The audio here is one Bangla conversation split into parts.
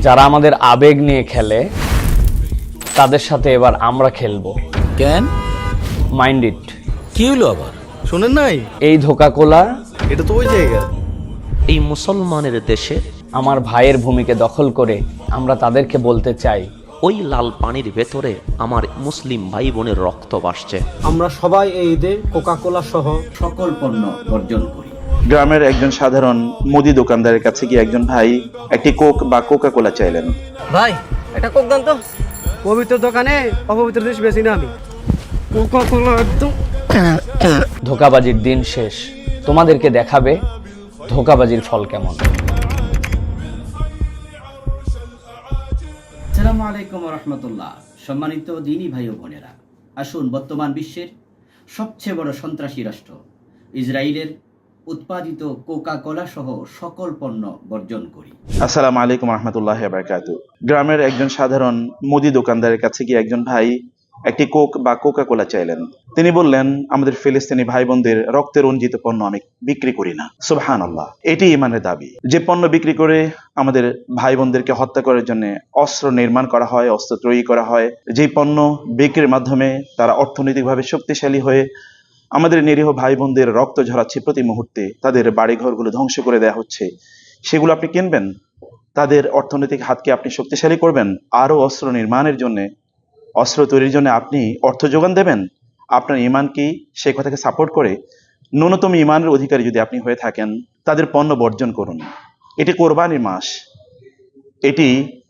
যারা আমাদের আবেগ নিয়ে খেলে তাদের সাথে এবার আমরা খেলবো। কেন? Mind it. কি হলো আবার? শোনেন নাই, এই ধোকাকোলা এটা তো ওই জায়গা। এই মুসলমানের দেশে আমার ভাইয়ের ভূমিকে দখল করে আমরা তাদেরকে বলতে চাই, ওই লাল পানির ভেতরে আমার মুসলিম ভাই বোনের রক্ত ভাসছে। আমরা সবাই এই ঈদে কোকা-কোলা সহ সকল পণ্য বর্জন করি। গ্রামের একজন সাধারণ মুদি দোকানদারের কাছে গিয়ে একজন ভাই একটি কোক বা কোকা কোলা চাইলেন। ভাই এটা কোক দান তো। পবিত্র দোকানে অপবিত্র জিনিস বেশি না আমি। কোকা-কোলা একদম ধোকাবাজির দিন শেষ। তোমাদেরকে দেখাবে ধোকাবাজির ফল কেমন। আসসালামু আলাইকুম ওয়া রাহমাতুল্লাহ। সম্মানিত দিনী ভাই ও বোনেরা, আসুন বর্তমান বিশ্বের সবচেয়ে বড় সন্ত্রাসী রাষ্ট্র ইসরায়েলের উৎপাদিত কোকা কোলা সহ সকল পণ্য বর্জন করি। আসসালামু আলাইকুম রহমতুল্লাহ বারাকাতু। গ্রামের একজন সাধারণ মুদি দোকানদারের কাছে গিয়ে একজন ভাই একটি কোক বা কোকা কোলা চাইলেন। তিনি বললেন, আমাদের ফিলিস্তিনি ভাই বোনদের রক্তে রঞ্জিত পণ্য আমি বিক্রি করি না। সুবহানাল্লাহ, এটি ইমানের দাবি। যে পণ্য বিক্রি করে আমাদের ভাই বোনদেরকে হত্যা করার জন্য অস্ত্র নির্মাণ করা হয়, অস্ত্র তৈরি করা হয়, যেই পণ্য বিক্রির মাধ্যমে তারা অর্থনৈতিকভাবে শক্তিশালী হয়ে আমাদের নিরীহ ভাই বোনদের রক্ত ঝরাচ্ছে, প্রতি মুহূর্তে তাদের বাড়িঘরগুলো ধ্বংস করে দেওয়া হচ্ছে, সেগুলো আপনি কিনবেন? তাদের অর্থনৈতিক হাতকে আপনি শক্তিশালী করবেন? আরো অস্ত্র নির্মাণের জন্য, অস্ত্র তৈরির জন্য আপনি অর্থ যোগান দেবেন? আপনার ইমান কি সেই কথাকে সাপোর্ট করে? ন্যূনতম ইমানের অধিকারী যদি আপনি হয়ে থাকেন, তাদের পণ্য বর্জন করুন। এটি কোরবানির মাস, এটি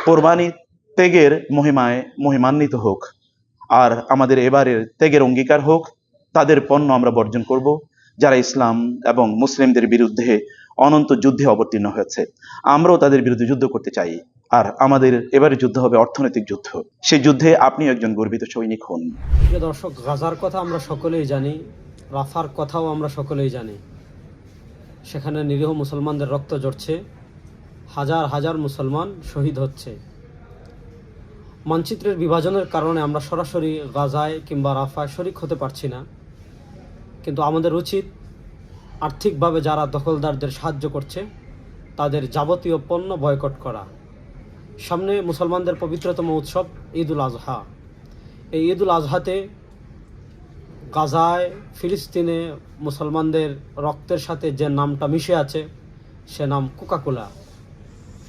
কোরবানি ত্যাগের মহিমায় মহিমান্বিত হোক, আর আমাদের এবারের ত্যাগের অঙ্গীকার হোক। তাদের পণ্য আমরা বর্জন করব, যারা ইসলাম এবং মুসলিমদের বিরুদ্ধে অনন্ত যুদ্ধে অবতীর্ণ হয়েছে। আমরাও তাদের বিরুদ্ধে যুদ্ধ করতে চাই, আর আমাদের এবারে যুদ্ধ হবে অর্থনৈতিক যুদ্ধ। সেই যুদ্ধে আপনি একজন গর্বিত সৈনিক হন। প্রিয় দর্শক, গাজার কথা আমরা সকলেই জানি, রাফার কথাও আমরা সকলেই জানি। সেখানে নিরীহ মুসলমানদের রক্ত ঝরছে, হাজার হাজার মুসলমান শহীদ হচ্ছে। মানচিত্রের বিভাজনের কারণে আমরা সরাসরি গাজায় কিংবা রাফায় শরিক হতে পারছি না, কিন্তু আমাদের উচিত আর্থিকভাবে যারা দখলদারদের সাহায্য করছে তাদের যাবতীয় পণ্য বয়কট করা। সামনে মুসলমানদের পবিত্রতম উৎসব ঈদ উল আজহা। এই ঈদ উল আজহাতে গাজায় ফিলিস্তিনে মুসলমানদের রক্তের সাথে যে নামটা মিশে আছে সে নাম কোকা-কোলা।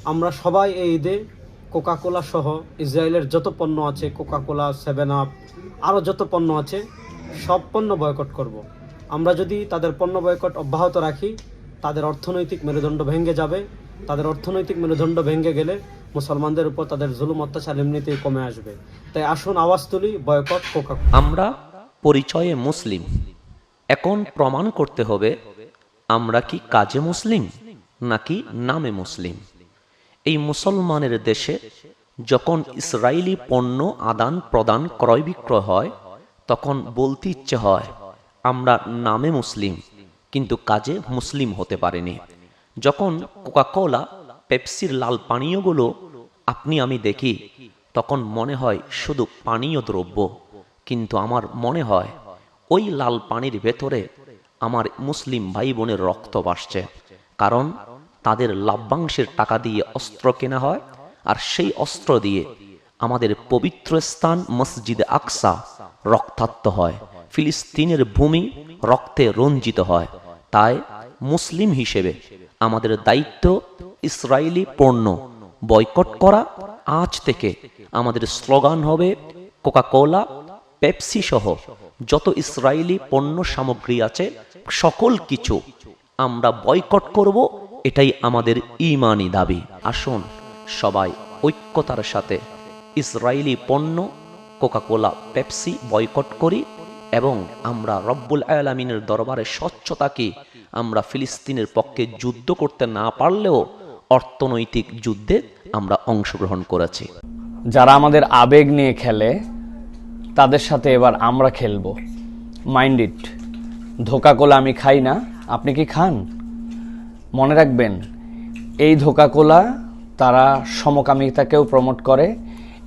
আমরা সবাই এই ঈদে কোকা-কোলা সহ ইসরায়েলের যত পণ্য আছে, কোকা-কোলা, 7 আপ, আরও যত পণ্য আছে সব পণ্য বয়কট করব। আমরা যদি তাদের পণ্য বয়কট অব্যাহত রাখি, তাদের অর্থনৈতিক মেরুদণ্ড ভেঙে যাবে। তাদের অর্থনৈতিক মেরুদণ্ড ভেঙে গেলে মুসলমানদের উপর তাদের জুলুম অত্যাচার এমনিতেই কমে আসবে। তাই আসুন আওয়াজ তুলি, বয়কট কোকা-কোলা। আমরা পরিচয়ে মুসলিম, এখন প্রমাণ করতে হবে আমরা কি কাজে মুসলিম নাকি নামে মুসলিম। এই মুসলমানের দেশে যখন ইসরায়েলি পণ্য আদান প্রদান ক্রয় বিক্রয় হয়, তখন বলতে ইচ্ছে হয় আমরা নামে মুসলিম কিন্তু কাজে মুসলিম হতে পারিনি। যখন কোকা-কোলা, পেপসির লাল পানীয়গুলো আপনি আমি দেখি, তখন মনে হয় শুধু পানীয় দ্রব্য, কিন্তু আমার মনে হয় ওই লাল পানির ভেতরে আমার মুসলিম ভাই বোনের রক্ত ভাসছে। কারণ তাদের লাভ্যাংশের টাকা দিয়ে অস্ত্র কেনা হয়, আর সেই অস্ত্র দিয়ে আমাদের পবিত্র স্থান মসজিদে আকসা রক্তাক্ত হয়, ফিলিস্তিনের ভূমি রক্তে রঞ্জিত হয়। তাই মুসলিম হিসেবে আমাদের দায়িত্ব ইসরায়েলি পণ্য বয়কট করা। আজ থেকে আমাদের স্লোগান হবে কোকা-কোলা, পেপসি সহ যত ইসরায়েলি পণ্য সামগ্রী আছে সকল কিছু আমরা বয়কট করব। এটাই আমাদের ঈমানি দাবি। আসুন সবাই ঐক্যতার সাথে ইসরায়েলি পণ্য কোকা-কোলা, পেপসি বয়কট করি, এবং আমরা রব্বুল আলামিনের দরবারে স্বচ্ছ থাকি। আমরা ফিলিস্তিনের পক্ষে যুদ্ধ করতে না পারলেও অর্থনৈতিক যুদ্ধে আমরা অংশগ্রহণ করেছি। যারা আমাদের আবেগ নিয়ে খেলে তাদের সাথে এবার আমরা খেলবো। Mind it. ধোকাকোলা আমি খাই না, আপনি কি খান? মনে রাখবেন, এই ধোকাকোলা তারা সমকামিতাকেও প্রমোট করে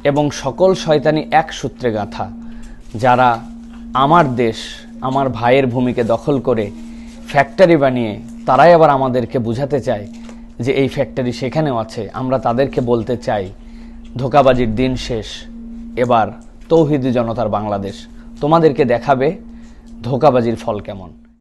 এবং সকল শয়তানি এক সূত্রে গাঁথা। যারা আমার দেশ, আমার ভাইয়ের ভূমিকে দখল করে ফ্যাক্টরি বানিয়ে তারাই আবার আমাদেরকে বুঝাতে চায় যে এই ফ্যাক্টরি সেখানেও আছে, আমরা তাদেরকে বলতে চাই ধোঁকাবাজির দিন শেষ, এবার তৌহিদি জনতার বাংলাদেশ তোমাদেরকে দেখাবে ধোঁকাবাজির ফল কেমন।